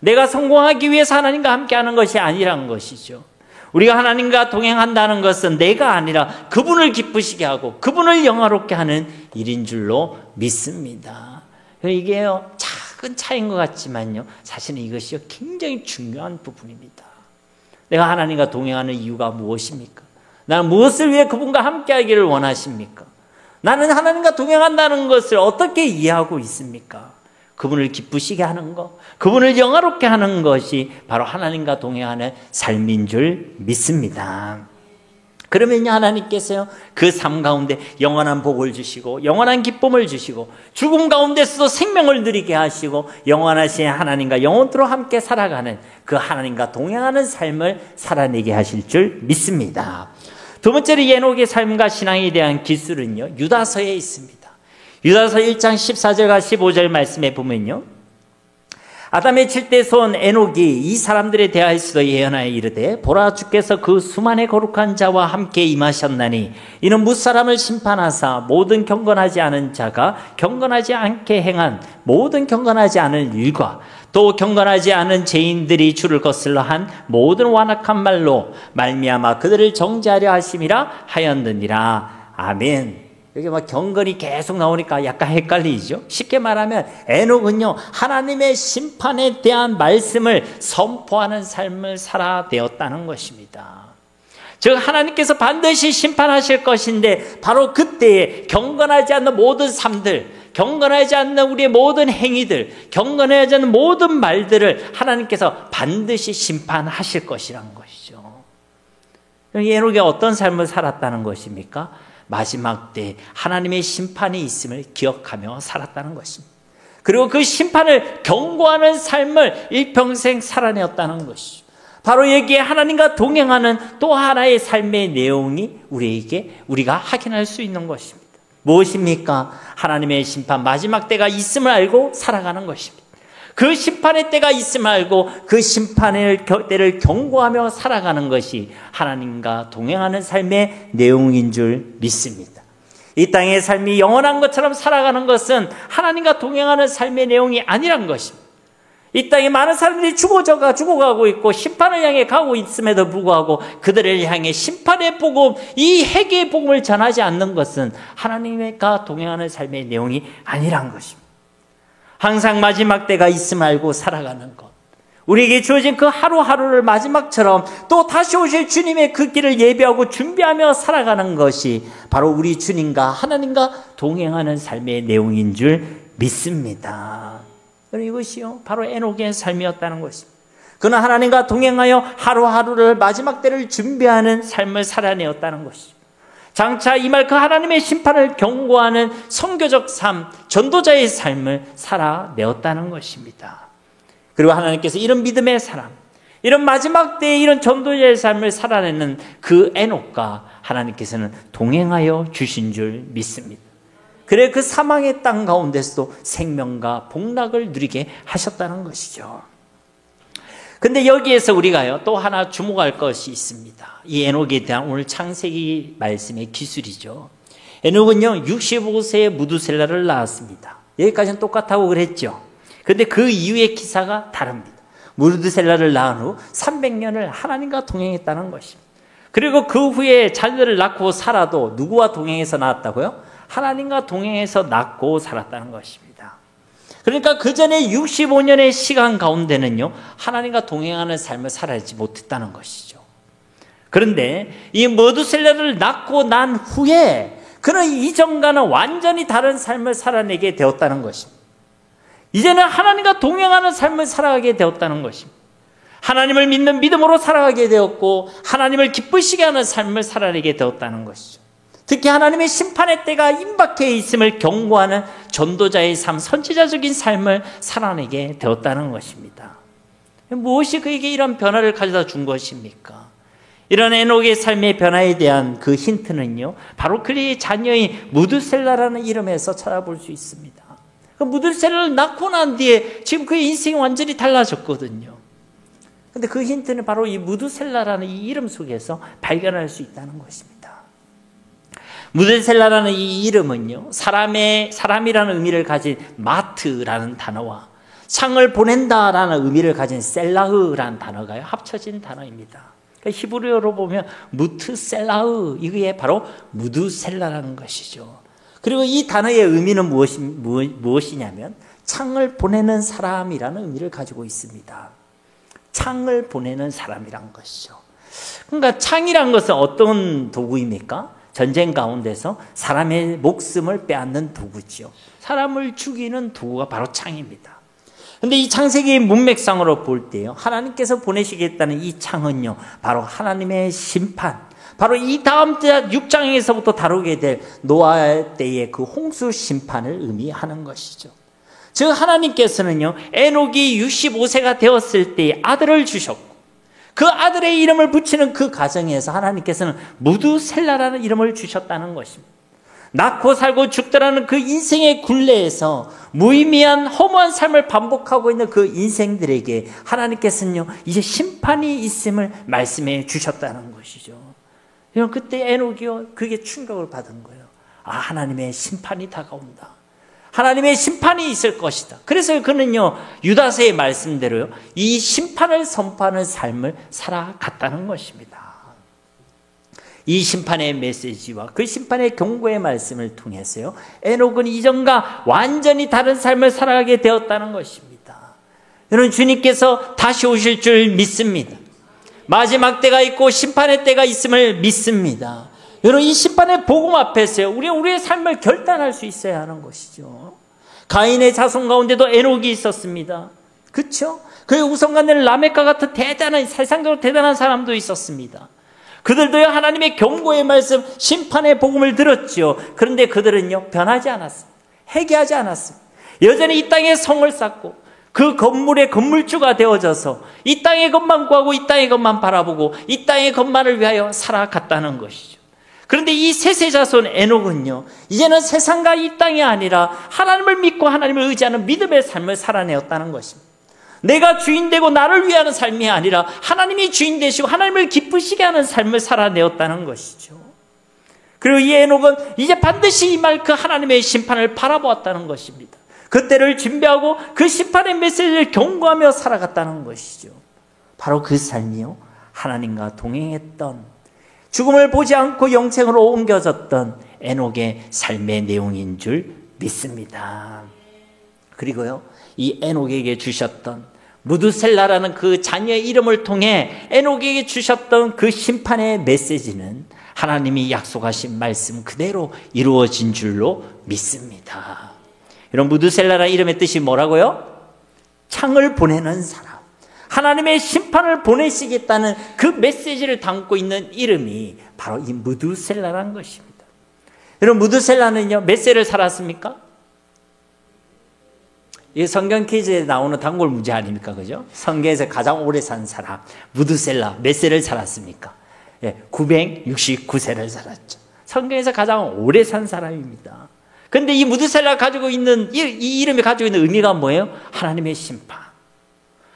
내가 성공하기 위해서 하나님과 함께하는 것이 아니란 것이죠. 우리가 하나님과 동행한다는 것은 내가 아니라 그분을 기쁘시게 하고 그분을 영화롭게 하는 일인 줄로 믿습니다. 이게요, 작은 차이인 것 같지만요, 사실은 이것이 굉장히 중요한 부분입니다. 내가 하나님과 동행하는 이유가 무엇입니까? 나는 무엇을 위해 그분과 함께하기를 원하십니까? 나는 하나님과 동행한다는 것을 어떻게 이해하고 있습니까? 그분을 기쁘시게 하는 것, 그분을 영화롭게 하는 것이 바로 하나님과 동행하는 삶인 줄 믿습니다. 그러면요, 하나님께서요, 그 삶 가운데 영원한 복을 주시고 영원한 기쁨을 주시고 죽음 가운데서도 생명을 누리게 하시고 영원하신 하나님과 영원토록 함께 살아가는 그 하나님과 동행하는 삶을 살아내게 하실 줄 믿습니다. 두 번째로 에녹의 삶과 신앙에 대한 기술은요, 유다서에 있습니다. 유다서 1장 14절과 15절 말씀에 보면요, 아담의 7대 손 에녹이 이 사람들에 대하여서도 예언하여 이르되 보라, 주께서 그 수만의 거룩한 자와 함께 임하셨나니 이는 무사람을 심판하사 모든 경건하지 않은 자가 경건하지 않게 행한 모든 경건하지 않은 일과 또 경건하지 않은 죄인들이 주를 거슬러 한 모든 완악한 말로 말미암아 그들을 정죄하려 하심이라 하였느니라. 아멘. 여기 막 경건이 계속 나오니까 약간 헷갈리죠. 쉽게 말하면 에녹은요, 하나님의 심판에 대한 말씀을 선포하는 삶을 살아내었다는 것입니다. 즉 하나님께서 반드시 심판하실 것인데 바로 그때에 경건하지 않는 모든 삶들, 경건하지 않는 우리의 모든 행위들, 경건하지 않는 모든 말들을 하나님께서 반드시 심판하실 것이란 것이죠. 에녹이 어떤 삶을 살았다는 것입니까? 마지막 때 하나님의 심판이 있음을 기억하며 살았다는 것입니다. 그리고 그 심판을 경고하는 삶을 일평생 살아내었다는 것이죠. 바로 여기에 하나님과 동행하는 또 하나의 삶의 내용이 우리가 확인할 수 있는 것입니다. 무엇입니까? 하나님의 심판, 마지막 때가 있음을 알고 살아가는 것입니다. 그 심판의 때가 있음을 알고 그 심판의 때를 경고하며 살아가는 것이 하나님과 동행하는 삶의 내용인 줄 믿습니다. 이 땅의 삶이 영원한 것처럼 살아가는 것은 하나님과 동행하는 삶의 내용이 아니란 것입니다. 이 땅에 많은 사람들이 죽어가고 있고 심판을 향해 가고 있음에도 불구하고 그들을 향해 심판의 복음, 이 회개의 복음을 전하지 않는 것은 하나님과 동행하는 삶의 내용이 아니란 것입니다. 항상 마지막 때가 있음을 알고 살아가는 것, 우리에게 주어진 그 하루하루를 마지막처럼 또 다시 오실 주님의 그 길을 예배하고 준비하며 살아가는 것이 바로 우리 주님과 하나님과 동행하는 삶의 내용인 줄 믿습니다. 이것이요 바로 에녹의 삶이었다는 것입니다. 그는 하나님과 동행하여 하루하루를 마지막 때를 준비하는 삶을 살아내었다는 것이죠. 장차 임할 그 하나님의 심판을 경고하는 선교적 삶, 전도자의 삶을 살아내었다는 것입니다. 그리고 하나님께서 이런 믿음의 사람, 이런 마지막 때에 이런 전도자의 삶을 살아내는 그 에녹과 하나님께서는 동행하여 주신 줄 믿습니다. 그래 그 사망의 땅 가운데서도 생명과 복락을 누리게 하셨다는 것이죠. 근데 여기에서 우리가요 또 하나 주목할 것이 있습니다. 이 에녹에 대한 오늘 창세기 말씀의 기술이죠. 에녹은요 65세에 무두셀라를 낳았습니다. 여기까지는 똑같다고 그랬죠. 근데 그 이후의 기사가 다릅니다. 무두셀라를 낳은 후 300년을 하나님과 동행했다는 것입니다. 그리고 그 후에 자녀들을 낳고 살아도 누구와 동행해서 낳았다고요? 하나님과 동행해서 낳고 살았다는 것입니다. 그러니까 그 전에 65년의 시간 가운데는요 하나님과 동행하는 삶을 살아야지 못했다는 것이죠. 그런데 이 무두셀라를 낳고 난 후에 그는 이전과는 완전히 다른 삶을 살아내게 되었다는 것입니다. 이제는 하나님과 동행하는 삶을 살아가게 되었다는 것입니다. 하나님을 믿는 믿음으로 살아가게 되었고 하나님을 기쁘시게 하는 삶을 살아내게 되었다는 것이죠. 특히 하나님의 심판의 때가 임박해 있음을 경고하는 전도자의 삶, 선지자적인 삶을 살아내게 되었다는 것입니다. 무엇이 그에게 이런 변화를 가져다 준 것입니까? 이런 에녹의 삶의 변화에 대한 그 힌트는요 바로 그의 자녀인 무두셀라라는 이름에서 찾아볼 수 있습니다. 그 무두셀라를 낳고 난 뒤에 지금 그의 인생이 완전히 달라졌거든요. 근데 그 힌트는 바로 이 무두셀라라는 이 이름 속에서 발견할 수 있다는 것입니다. 무두셀라라는 이 이름은요 사람이라는 의미를 가진 마트라는 단어와 상을 보낸다라는 의미를 가진 셀라흐라는 단어가 합쳐진 단어입니다. 그러니까 히브리어로 보면 무트셀라흐, 이게 바로 무두셀라라는 것이죠. 그리고 이 단어의 의미는 무엇이냐면 창을 보내는 사람이라는 의미를 가지고 있습니다. 창을 보내는 사람이란 것이죠. 그러니까 창이란 것은 어떤 도구입니까? 전쟁 가운데서 사람의 목숨을 빼앗는 도구죠. 사람을 죽이는 도구가 바로 창입니다. 그런데 이 창세기의 문맥상으로 볼 때요 하나님께서 보내시겠다는 이 창은요 바로 하나님의 심판, 바로 이 다음 6장에서부터 다루게 될 노아 때의 그 홍수 심판을 의미하는 것이죠. 즉 하나님께서는요 에녹이 65세가 되었을 때에 아들을 주셨고 그 아들의 이름을 붙이는 그 과정에서 하나님께서는 무두셀라라는 이름을 주셨다는 것입니다. 낳고 살고 죽더라는 그 인생의 굴레에서 무의미한 허무한 삶을 반복하고 있는 그 인생들에게 하나님께서는요 이제 심판이 있음을 말씀해 주셨다는 것이죠. 그때 에녹이요 그게 충격을 받은 거예요. 아, 하나님의 심판이 다가온다. 하나님의 심판이 있을 것이다. 그래서 그는요 유다서의 말씀대로요 이 심판을 선포하는 삶을 살아갔다는 것입니다. 이 심판의 메시지와 그 심판의 경고의 말씀을 통해서요 에녹은 이전과 완전히 다른 삶을 살아가게 되었다는 것입니다. 여러분 주님께서 다시 오실 줄 믿습니다. 마지막 때가 있고 심판의 때가 있음을 믿습니다. 여러분 이 심판의 복음 앞에서요 우리의 삶을 결단할 수 있어야 하는 것이죠. 가인의 자손 가운데도 에녹이 있었습니다. 그렇죠? 그의 우선관들 라멕과 같은 대단한, 세상적으로 대단한 사람도 있었습니다. 그들도요 하나님의 경고의 말씀, 심판의 복음을 들었지요. 그런데 그들은요 변하지 않았습니다. 회개하지 않았습니다. 여전히 이 땅에 성을 쌓고 그 건물의 건물주가 되어져서 이 땅의 것만 구하고 이 땅의 것만 바라보고 이 땅의 것만을 위하여 살아갔다는 것이죠. 그런데 이 셋의 자손 에녹은요 이제는 세상과 이 땅이 아니라 하나님을 믿고 하나님을 의지하는 믿음의 삶을 살아내었다는 것입니다. 내가 주인되고 나를 위하는 삶이 아니라 하나님이 주인 되시고 하나님을 기쁘시게 하는 삶을 살아내었다는 것이죠. 그리고 이 에녹은 이제 반드시 임할 그 하나님의 심판을 바라보았다는 것입니다. 그때를 준비하고 그 심판의 메시지를 경고하며 살아갔다는 것이죠. 바로 그 삶이요 하나님과 동행했던, 죽음을 보지 않고 영생으로 옮겨졌던 에녹의 삶의 내용인 줄 믿습니다. 그리고요 이 에녹에게 주셨던 무두셀라라는 그 자녀의 이름을 통해 에녹에게 주셨던 그 심판의 메시지는 하나님이 약속하신 말씀 그대로 이루어진 줄로 믿습니다. 이런 무두셀라라는 이름의 뜻이 뭐라고요? 창을 보내는 사람, 하나님의 심판을 보내시겠다는 그 메시지를 담고 있는 이름이 바로 이 무두셀라라는 것입니다. 여러분 무두셀라는요 몇 세를 살았습니까? 이 성경 퀴즈에 나오는 단골 문제 아닙니까? 그죠? 성경에서 가장 오래 산 사람 무두셀라 몇 세를 살았습니까? 969세를 살았죠. 성경에서 가장 오래 산 사람입니다. 그런데 이 무두셀라가 가지고 있는 이 이름이 가지고 있는 의미가 뭐예요? 하나님의 심판.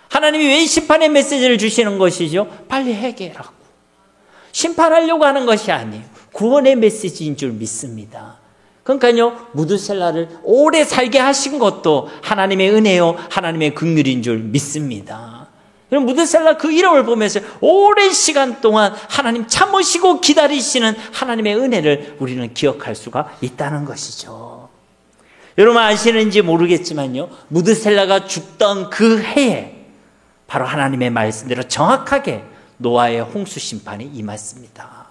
하나님이 왜 심판의 메시지를 주시는 것이죠? 빨리 회개하라고. 심판하려고 하는 것이 아니에요. 구원의 메시지인 줄 믿습니다. 그러니까요 무두셀라를 오래 살게 하신 것도 하나님의 은혜요 하나님의 긍휼인 줄 믿습니다. 무두셀라 그 이름을 보면서 오랜 시간 동안 하나님 참으시고 기다리시는 하나님의 은혜를 우리는 기억할 수가 있다는 것이죠. 여러분 아시는지 모르겠지만요 무두셀라가 죽던 그 해에 바로 하나님의 말씀대로 정확하게 노아의 홍수 심판이 임했습니다.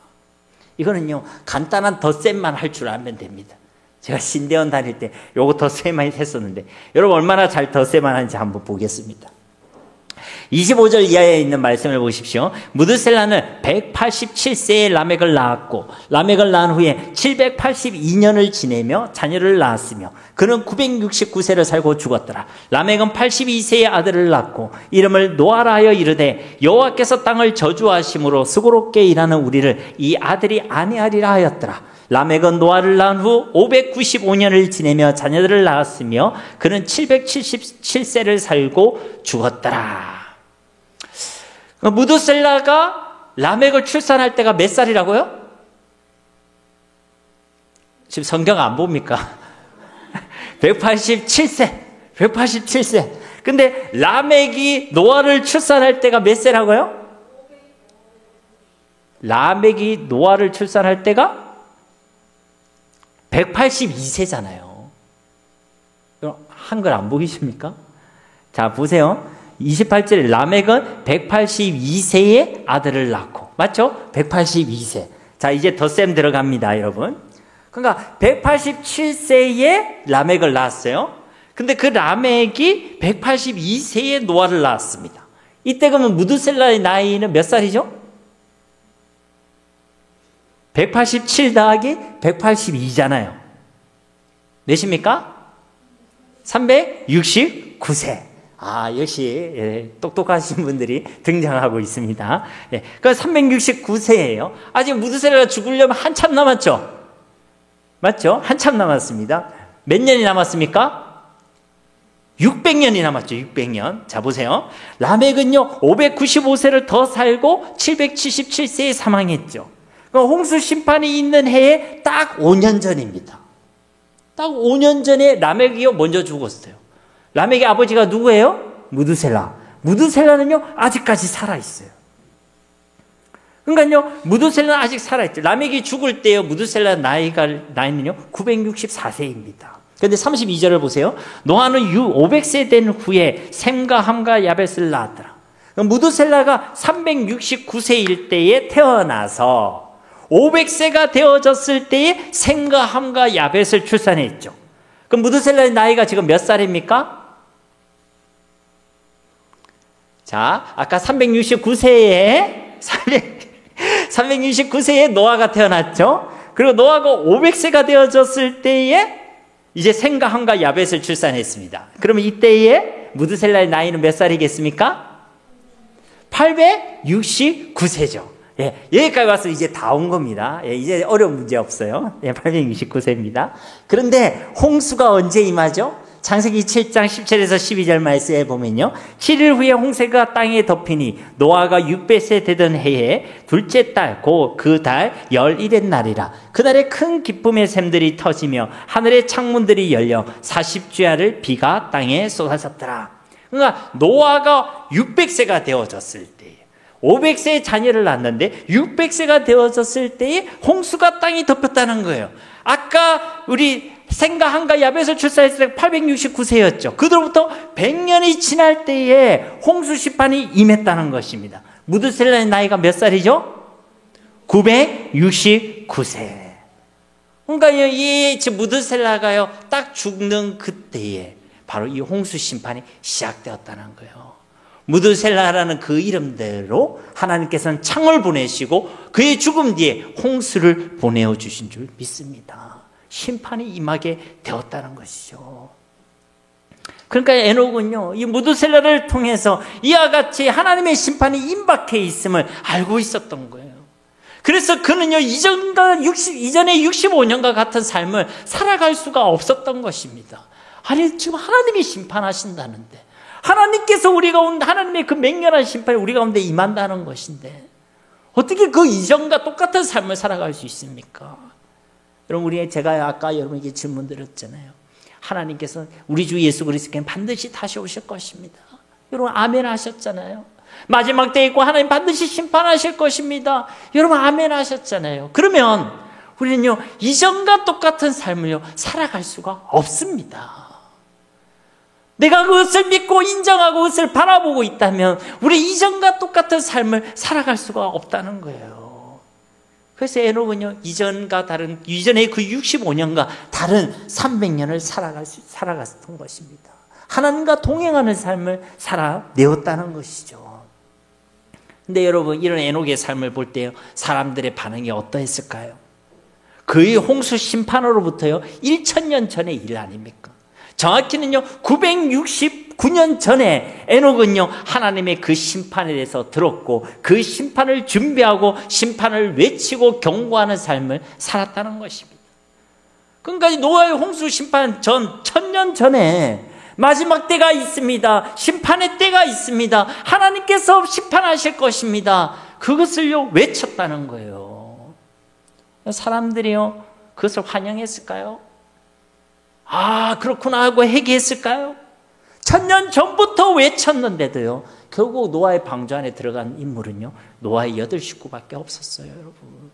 이거는요 간단한 덧셈만 할 줄 알면 됩니다. 제가 신대원 다닐 때 요거 덧셈만 했었는데 여러분 얼마나 잘 덧셈만 하는지 한번 보겠습니다. 25절 이하에 있는 말씀을 보십시오. 무드셀라는 187세에 라멕을 낳았고 라멕을 낳은 후에 782년을 지내며 자녀를 낳았으며 그는 969세를 살고 죽었더라. 라멕은 82세의 아들을 낳고 이름을 노아라 하여 이르되 여호와께서 땅을 저주하심으로 수고롭게 일하는 우리를 이 아들이 안위하리라 하였더라. 라멕은 노아를 낳은 후 595년을 지내며 자녀들을 낳았으며 그는 777세를 살고 죽었더라. 무드셀라가 라멕을 출산할 때가 몇 살이라고요? 지금 성경 안 봅니까? 187세. 187세. 근데 라멕이 노아를 출산할 때가 몇 세라고요? 라멕이 노아를 출산할 때가 182세잖아요. 한글 안 보이십니까? 자, 보세요. 28절에 라멕은 182세의 아들을 낳고, 맞죠? 182세. 자, 이제 덧셈 들어갑니다, 여러분. 그러니까 187세에 라멕을 낳았어요. 근데 그 라멕이 182세에 노아를 낳았습니다. 이때 그러면 무드셀라의 나이는 몇 살이죠? 187 더하기 182잖아요. 몇입니까? 369세. 아, 역시 똑똑하신 분들이 등장하고 있습니다. 그 369세예요. 아직 무드셀라가 죽으려면 한참 남았죠? 맞죠? 한참 남았습니다. 몇 년이 남았습니까? 600년이 남았죠. 600년. 자, 보세요. 라멕은요 595세를 더 살고 777세에 사망했죠. 홍수 심판이 있는 해에 딱 5년 전입니다. 딱 5년 전에 라멕이요 먼저 죽었어요. 라멕의 아버지가 누구예요? 무드셀라. 무드셀라는요 아직까지 살아있어요. 그러니까요 무드셀라는 아직 살아있죠. 라멕이 죽을 때요 무드셀라 나이는요 964세입니다. 그런데 32절을 보세요. 노아는 500세 된 후에 셈과 함과 야벳을 낳았더라. 무드셀라가 369세일 때에 태어나서 500세가 되어졌을 때에 셈과 함과 야벳을 출산했죠. 그럼 무드셀라의 나이가 지금 몇 살입니까? 자, 아까 369세에 369세에 노아가 태어났죠. 그리고 노아가 500세가 되어졌을 때에 이제 셈과 함과 야벳을 출산했습니다. 그러면 이때에 무드셀라의 나이는 몇 살이겠습니까? 869세죠. 예, 여기까지 와서 이제 다 온 겁니다. 예, 이제 어려운 문제 없어요. 예, 869세입니다. 그런데 홍수가 언제 임하죠? 창세기 7장 17에서 12절 말씀에 보면요, 7일 후에 홍수가 땅에 덮이니 노아가 600세 되던 해에 둘째 달 그 달 11의 날이라. 그날에 큰 기쁨의 샘들이 터지며 하늘의 창문들이 열려 40주야를 비가 땅에 쏟아졌더라. 그러니까 노아가 600세가 되어졌을 때, 500세의 자녀를 낳았는데 600세가 되어졌을 때에 홍수가 땅이 덮였다는 거예요. 아까 우리 셈과 함과 야벳을 출산했을 때 869세였죠. 그로부터 100년이 지날 때에 홍수 심판이 임했다는 것입니다. 무드셀라의 나이가 몇 살이죠? 969세. 그러니까 이 무드셀라가요, 딱 죽는 그때에 바로 이 홍수 심판이 시작되었다는 거예요. 무드셀라라는 그 이름대로 하나님께서는 창을 보내시고 그의 죽음 뒤에 홍수를 보내어 주신 줄 믿습니다. 심판이 임하게 되었다는 것이죠. 그러니까 에녹은요, 이 무드셀라를 통해서 이와 같이 하나님의 심판이 임박해 있음을 알고 있었던 거예요. 그래서 그는요, 이전의 65년과 같은 삶을 살아갈 수가 없었던 것입니다. 아니, 지금 하나님이 심판하신다는데, 하나님께서 우리 가운데, 하나님의 그 맹렬한 심판이 우리 가운데 임한다는 것인데 어떻게 그 이전과 똑같은 삶을 살아갈 수 있습니까? 여러분, 제가 아까 여러분에게 질문 드렸잖아요. 하나님께서 우리 주 예수 그리스도께는 반드시 다시 오실 것입니다. 여러분, 아멘 하셨잖아요. 마지막 때에 있고 하나님 반드시 심판하실 것입니다. 여러분, 아멘 하셨잖아요. 그러면 우리는요, 이전과 똑같은 삶을요, 살아갈 수가 없습니다. 내가 그것을 믿고 인정하고 그것을 바라보고 있다면 우리 이전과 똑같은 삶을 살아갈 수가 없다는 거예요. 그래서 에녹은요, 이전의 그 65년과 다른 300년을 살아갔던 것입니다. 하나님과 동행하는 삶을 살아내었다는 것이죠. 근데 여러분, 이런 에녹의 삶을 볼 때 사람들의 반응이 어떠했을까요? 그의 홍수 심판으로부터요, 1000년 전의 일 아닙니까? 정확히는요, 969년 전에 에녹은요, 하나님의 그 심판에 대해서 들었고 그 심판을 준비하고 심판을 외치고 경고하는 삶을 살았다는 것입니다. 그러니까 노아의 홍수 심판 전 1000년 전에 마지막 때가 있습니다. 심판의 때가 있습니다. 하나님께서 심판하실 것입니다. 그것을요, 외쳤다는 거예요. 사람들이요, 그것을 환영했을까요? 아, 그렇구나 하고 회개했을까요? 1000년 전부터 외쳤는데도요, 결국 노아의 방주 안에 들어간 인물은요, 노아의 8 식구밖에 없었어요. 여러분,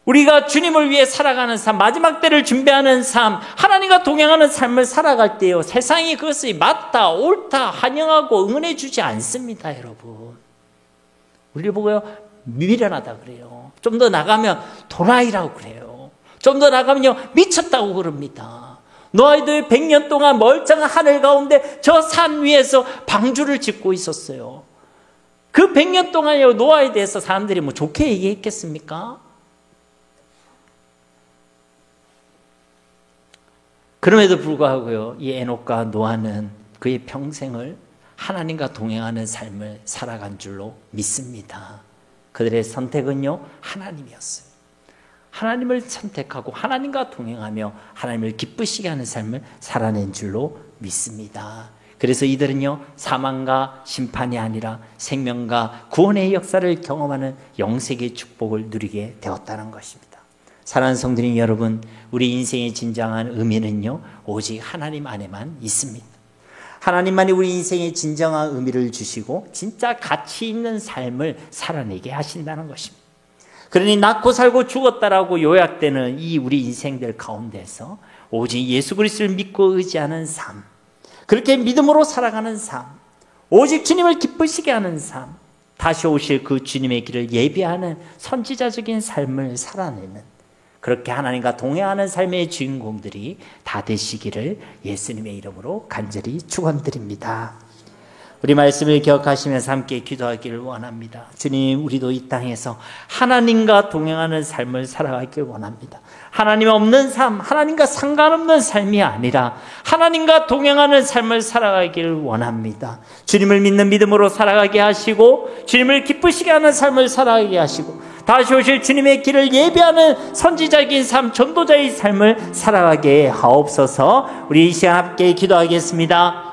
우리가 주님을 위해 살아가는 삶, 마지막 때를 준비하는 삶, 하나님과 동행하는 삶을 살아갈 때요, 세상이 그것이 맞다, 옳다, 환영하고 응원해 주지 않습니다. 여러분, 우리 보고요, 미련하다 그래요. 좀 더 나가면 도라이라고 그래요. 좀 더 나가면요, 미쳤다고 그럽니다. 노아도 100년 동안 멀쩡한 하늘 가운데 저 산 위에서 방주를 짓고 있었어요. 그 100년 동안요, 노아에 대해서 사람들이 뭐 좋게 얘기했겠습니까? 그럼에도 불구하고요, 이 에녹과 노아는 그의 평생을 하나님과 동행하는 삶을 살아간 줄로 믿습니다. 그들의 선택은요, 하나님이었어요. 하나님을 선택하고 하나님과 동행하며 하나님을 기쁘시게 하는 삶을 살아낸 줄로 믿습니다. 그래서 이들은요, 사망과 심판이 아니라 생명과 구원의 역사를 경험하는 영생의 축복을 누리게 되었다는 것입니다. 사랑하는 성도님 여러분, 우리 인생의 진정한 의미는요, 오직 하나님 안에만 있습니다. 하나님만이 우리 인생의 진정한 의미를 주시고 진짜 가치 있는 삶을 살아내게 하신다는 것입니다. 그러니 낳고 살고 죽었다라고 요약되는 이 우리 인생들 가운데서 오직 예수 그리스도를 믿고 의지하는 삶, 그렇게 믿음으로 살아가는 삶, 오직 주님을 기쁘시게 하는 삶, 다시 오실 그 주님의 길을 예비하는 선지자적인 삶을 살아내는, 그렇게 하나님과 동행하는 삶의 주인공들이 다 되시기를 예수님의 이름으로 간절히 축원드립니다. 우리 말씀을 기억하시면서 함께 기도하기를 원합니다. 주님, 우리도 이 땅에서 하나님과 동행하는 삶을 살아가길 원합니다. 하나님 없는 삶, 하나님과 상관없는 삶이 아니라 하나님과 동행하는 삶을 살아가기를 원합니다. 주님을 믿는 믿음으로 살아가게 하시고 주님을 기쁘시게 하는 삶을 살아가게 하시고 다시 오실 주님의 길을 예배하는 선지자적인 삶, 전도자의 삶을 살아가게 하옵소서. 우리 이 시간 함께 기도하겠습니다.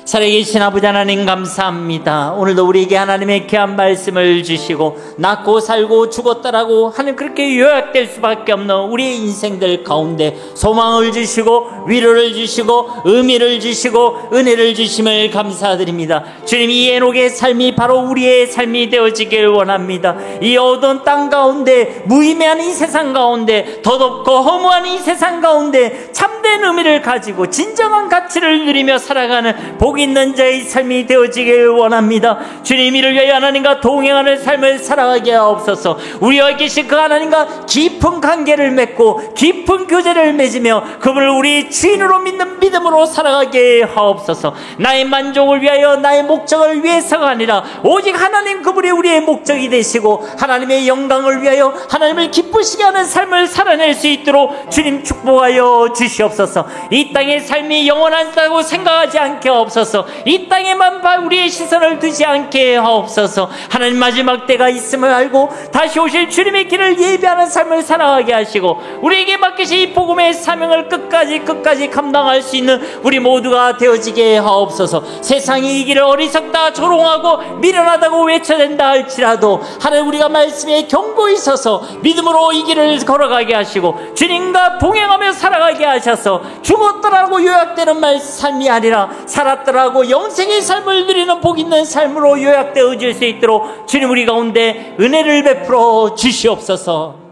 살아계신 아버지 하나님 감사합니다. 오늘도 우리에게 하나님의 귀한 말씀을 주시고 낳고 살고 죽었다라고 하는 그렇게 요약될 수밖에 없는 우리의 인생들 가운데 소망을 주시고 위로를 주시고 의미를 주시고 은혜를 주심을 감사드립니다. 주님, 이 에녹의 삶이 바로 우리의 삶이 되어지길 원합니다. 이 어두운 땅 가운데, 무의미한 이 세상 가운데, 더덥고 허무한 이 세상 가운데 참된 의미를 가지고 진정한 가치를 누리며 살아가는 복 있는 자의 삶이 되어지길 원합니다. 주님, 이를 위하여 하나님과 동행하는 삶을 살아가게 하옵소서. 우리와 계신 그 하나님과 깊은 관계를 맺고 깊은 교제를 맺으며 그분을 우리 주인으로 믿는 믿음으로 살아가게 하옵소서. 나의 만족을 위하여, 나의 목적을 위해서가 아니라 오직 하나님 그분이 우리의 목적이 되시고 하나님의 영광을 위하여 하나님을 기쁘시게 하는 삶을 살아낼 수 있도록 주님 축복하여 주시옵소서. 이 땅의 삶이 영원하다고 생각하지 않게 하옵소서. 이 땅에만 우리의 시선을 두지 않게 하옵소서. 하나님, 마지막 때가 있음을 알고 다시 오실 주님의 길을 예비하는 삶을 살아가게 하시고 우리에게 맡기신 이 복음의 사명을 끝까지 감당할 수 있는 우리 모두가 되어지게 하옵소서. 세상이 이 길을 어리석다, 조롱하고 미련하다고 외쳐댄다 할지라도 하나님, 우리가 말씀에 경고히 서서 믿음으로 이 길을 걸어가게 하시고 주님과 동행하며 살아가게 하셔서 죽었더라고 요약되는 삶이 아니라 살았더라고 영생의 삶을 누리는 복 있는 삶으로 요약되어질 수 있도록 주님, 우리 가운데 은혜를 베풀어 주시옵소서.